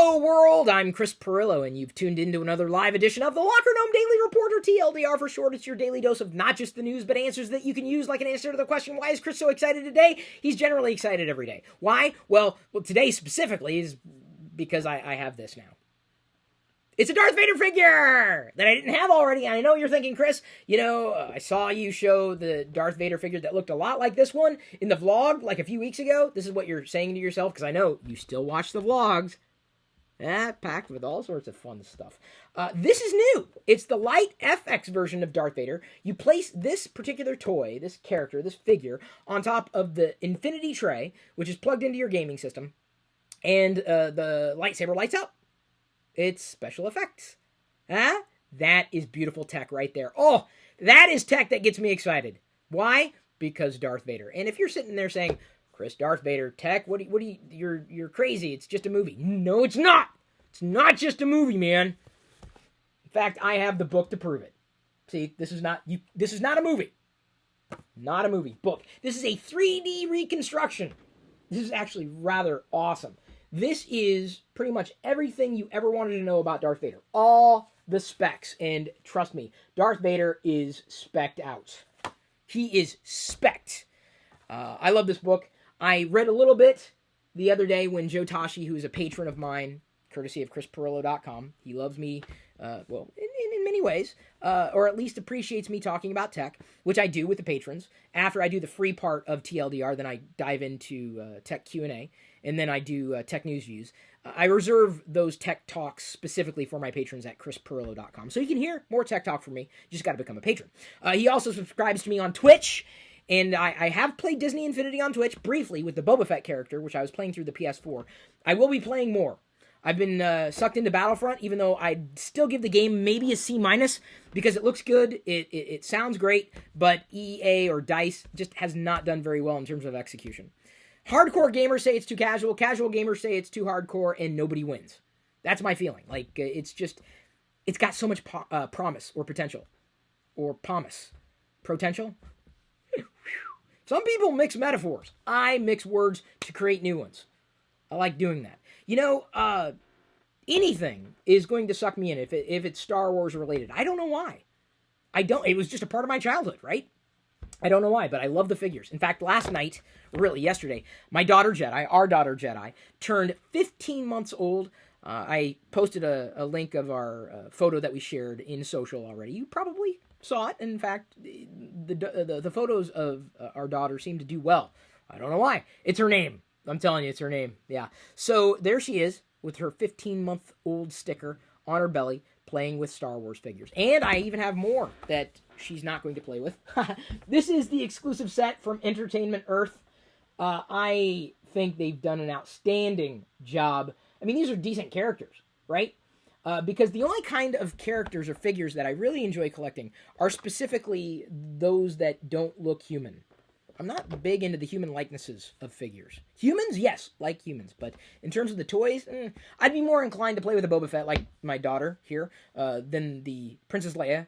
Hello, world! I'm Chris Pirillo, and you've tuned into another live edition of the LockerGnome Daily Report, or TLDR for short. It's your daily dose of not just the news, but answers that you can use, like an answer to the question, why is Chris so excited today? He's generally excited every day. Why? Well, today specifically is because I have this now. It's a Darth Vader figure that I didn't have already. I know you're thinking, Chris, I saw you show the Darth Vader figure that looked a lot like this one in the vlog like a few weeks ago. This is what you're saying to yourself, because I know you still watch the vlogs. Packed with all sorts of fun stuff. This is new. It's the Light FX version of Darth Vader. You place this particular toy, this character, this figure, on top of the infinity tray, which is plugged into your gaming system, and the lightsaber lights up. It's special effects. That is beautiful tech right there. Oh, that is tech that gets me excited. Why? Because Darth Vader. And if you're sitting there saying, Chris, Darth Vader tech, what do you, you're crazy. It's just a movie. No, it's not. It's not just a movie, man. In fact, I have the book to prove it. See, this is not a movie. Not a movie. Book. This is a 3D reconstruction. This is actually rather awesome. This is pretty much everything you ever wanted to know about Darth Vader. All the specs. And trust me, Darth Vader is specced out. He is specced. I love this book. I read a little bit the other day when Joe Tashi, who is a patron of mine, courtesy of ChrisPirillo.com, he loves me, in many ways, or at least appreciates me talking about tech, which I do with the patrons. After I do the free part of TLDR, then I dive into tech Q&A, and then I do tech news views. I reserve those tech talks specifically for my patrons at ChrisPirillo.com, so you can hear more tech talk from me. You just got to become a patron. He also subscribes to me on Twitch. And I have played Disney Infinity on Twitch briefly with the Boba Fett character, which I was playing through the PS4. I will be playing more. I've been sucked into Battlefront, even though I'd still give the game maybe a C-, because it looks good, it sounds great, but EA or DICE just has not done very well in terms of execution. Hardcore gamers say it's too casual, casual gamers say it's too hardcore, and nobody wins. That's my feeling. Like, it's got so much promise or potential. Or promise. Potential? Some people mix metaphors. I mix words to create new ones. I like doing that. Anything is going to suck me in if it's Star Wars related. I don't know why. It was just a part of my childhood, right? I don't know why, but I love the figures. In fact, last night, really yesterday, our daughter Jedi, turned 15 months old. I posted a link of our photo that we shared in social already. You probably saw it. In fact, the photos of our daughter seem to do well. I don't know why. It's her name. I'm telling you, it's her name. Yeah. So there she is with her 15-month-old sticker on her belly playing with Star Wars figures. And I even have more that she's not going to play with. This is the exclusive set from Entertainment Earth. I think they've done an outstanding job. I mean, these are decent characters, right? Because the only kind of characters or figures that I really enjoy collecting are specifically those that don't look human. I'm not big into the human likenesses of figures. Humans, yes, like humans. But in terms of the toys, I'd be more inclined to play with a Boba Fett, like my daughter here, than the Princess Leia,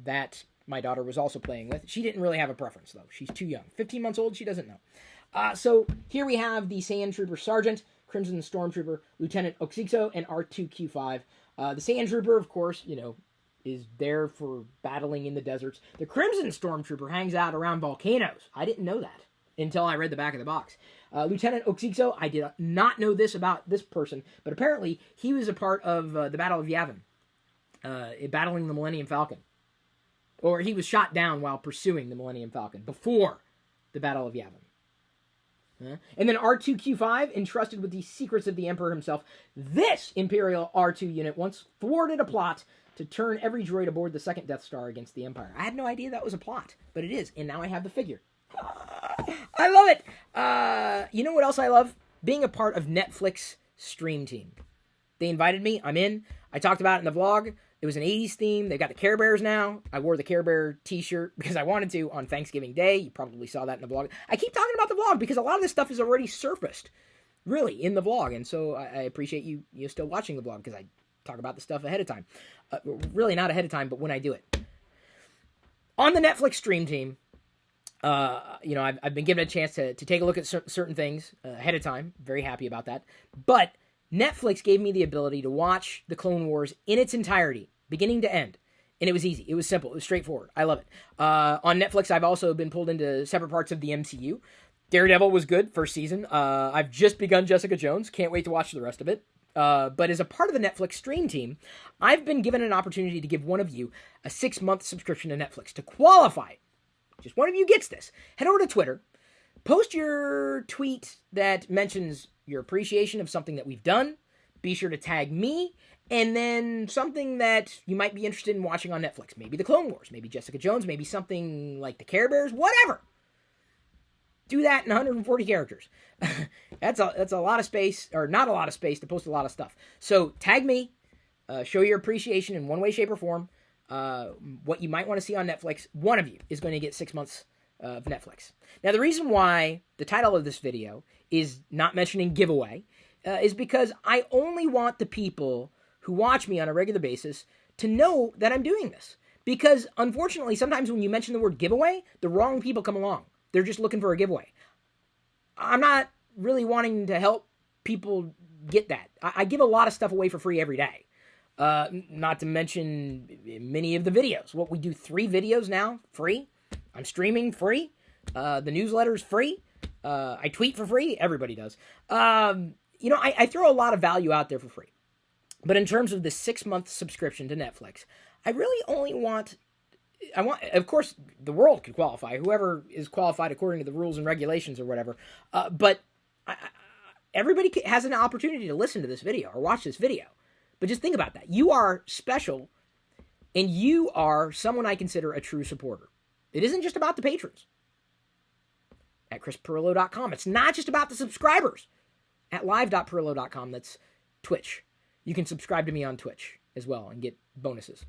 that my daughter was also playing with. She didn't really have a preference, though. She's too young. 15 months old, she doesn't know. So here we have the Sand Trooper Sergeant, Crimson Stormtrooper, Lieutenant Oxixo, and R2-Q5. The Sand Trooper, of course, is there for battling in the deserts. The Crimson Stormtrooper hangs out around volcanoes. I didn't know that until I read the back of the box. Lieutenant Oxixo, I did not know this about this person, but apparently he was a part of the Battle of Yavin, battling the Millennium Falcon. Or he was shot down while pursuing the Millennium Falcon before the Battle of Yavin. And then R2-Q5, entrusted with the secrets of the Emperor himself. This Imperial R2 unit once thwarted a plot to turn every droid aboard the second Death Star against the Empire. I had no idea that was a plot, but it is, and now I have the figure. I love it! You know what else I love? Being a part of Netflix Stream Team. They invited me, I'm in. I talked about it in the vlog. It was an 80s theme. They got the Care Bears now. I wore the Care Bear t-shirt because I wanted to on Thanksgiving Day. You probably saw that in the vlog. I keep talking about the vlog because a lot of this stuff is already surfaced, really, in the vlog. And so I appreciate you still watching the vlog because I talk about the stuff ahead of time. Really not ahead of time, but when I do it. On the Netflix Stream Team, I've been given a chance to take a look at certain things ahead of time. Very happy about that. But Netflix gave me the ability to watch the Clone Wars in its entirety, beginning to end. And it was easy. It was simple. It was straightforward. I love it. On Netflix, I've also been pulled into separate parts of the MCU. Daredevil was good, first season. I've just begun Jessica Jones. Can't wait to watch the rest of it. But as a part of the Netflix stream team, I've been given an opportunity to give one of you a 6-month subscription to Netflix. To qualify, just one of you gets this. Head over to Twitter, post your tweet that mentions your appreciation of something that we've done. Be sure to tag me, and then something that you might be interested in watching on Netflix. Maybe the Clone Wars, maybe Jessica Jones, maybe something like the Care Bears, whatever. Do that in 140 characters. That's a lot of space, or not a lot of space, to post a lot of stuff. So tag me, show your appreciation in one way, shape, or form. What you might want to see on Netflix. One of you is going to get 6 months of Netflix. Now, the reason why the title of this video is not mentioning giveaway is because I only want the people who watch me on a regular basis to know that I'm doing this. Because, unfortunately, sometimes when you mention the word giveaway, the wrong people come along. They're just looking for a giveaway. I'm not really wanting to help people get that. I give a lot of stuff away for free every day. Not to mention many of the videos. What, we do 3 videos now, free. I'm streaming free. The newsletter's free. I tweet for free. Everybody does. I throw a lot of value out there for free. But in terms of the 6-month subscription to Netflix, I really only want... of course, the world could qualify. Whoever is qualified according to the rules and regulations or whatever. But everybody has an opportunity to listen to this video or watch this video. But just think about that. You are special, and you are someone I consider a true supporter. It isn't just about the patrons at chrispirillo.com. It's not just about the subscribers at live.pirillo.com. That's Twitch. You can subscribe to me on Twitch as well and get bonuses.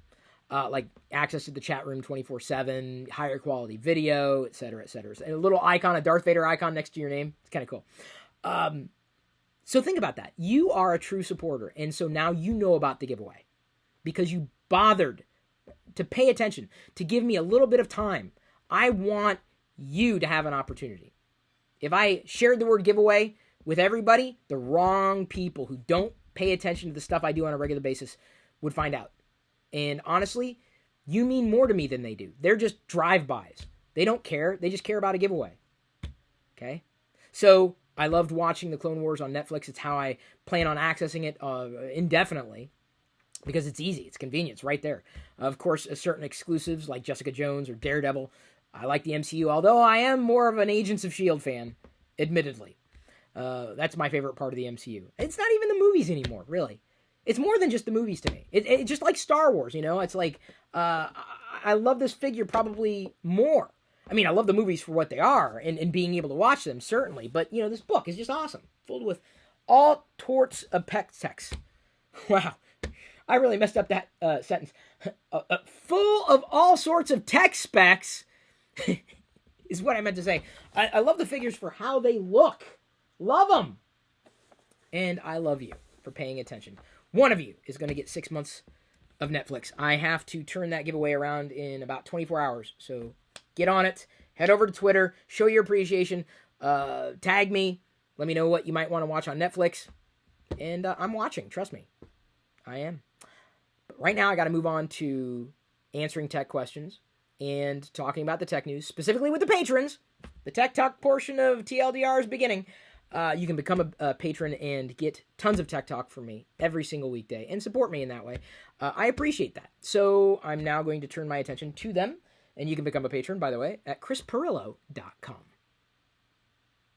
Like access to the chat room 24/7, higher quality video, etc., etc. And a little icon, a Darth Vader icon next to your name. It's kind of cool. So think about that. You are a true supporter, and so now you know about the giveaway because you bothered to pay attention, to give me a little bit of time. I want you to have an opportunity. If I shared the word giveaway with everybody, the wrong people who don't pay attention to the stuff I do on a regular basis would find out. And honestly, you mean more to me than they do. They're just drive-bys. They don't care. They just care about a giveaway. Okay? So, I loved watching the Clone Wars on Netflix. It's how I plan on accessing it indefinitely. Because it's easy. It's convenient. It's right there. Of course, certain exclusives like Jessica Jones or Daredevil. I like the MCU, although I am more of an Agents of S.H.I.E.L.D. fan, admittedly. That's my favorite part of the MCU. It's not even the movies anymore, really. It's more than just the movies to me. It's just like Star Wars, you know? It's like, I love this figure probably more. I mean, I love the movies for what they are, and being able to watch them, certainly. But, you know, this book is just awesome. Filled with all sorts of text. Wow. I really messed up that sentence. Full of all sorts of tech specs is what I meant to say. I love the figures for how they look. Love them. And I love you for paying attention. One of you is going to get 6 months of Netflix. I have to turn that giveaway around in about 24 hours. So get on it. Head over to Twitter. Show your appreciation. Tag me. Let me know what you might want to watch on Netflix. And I'm watching. Trust me. I am. But right now, I got to move on to answering tech questions and talking about the tech news, specifically with the patrons. The Tech Talk portion of TLDR is beginning. You can become a patron and get tons of tech talk from me every single weekday and support me in that way. I appreciate that. So I'm now going to turn my attention to them. And you can become a patron, by the way, at chrispirillo.com.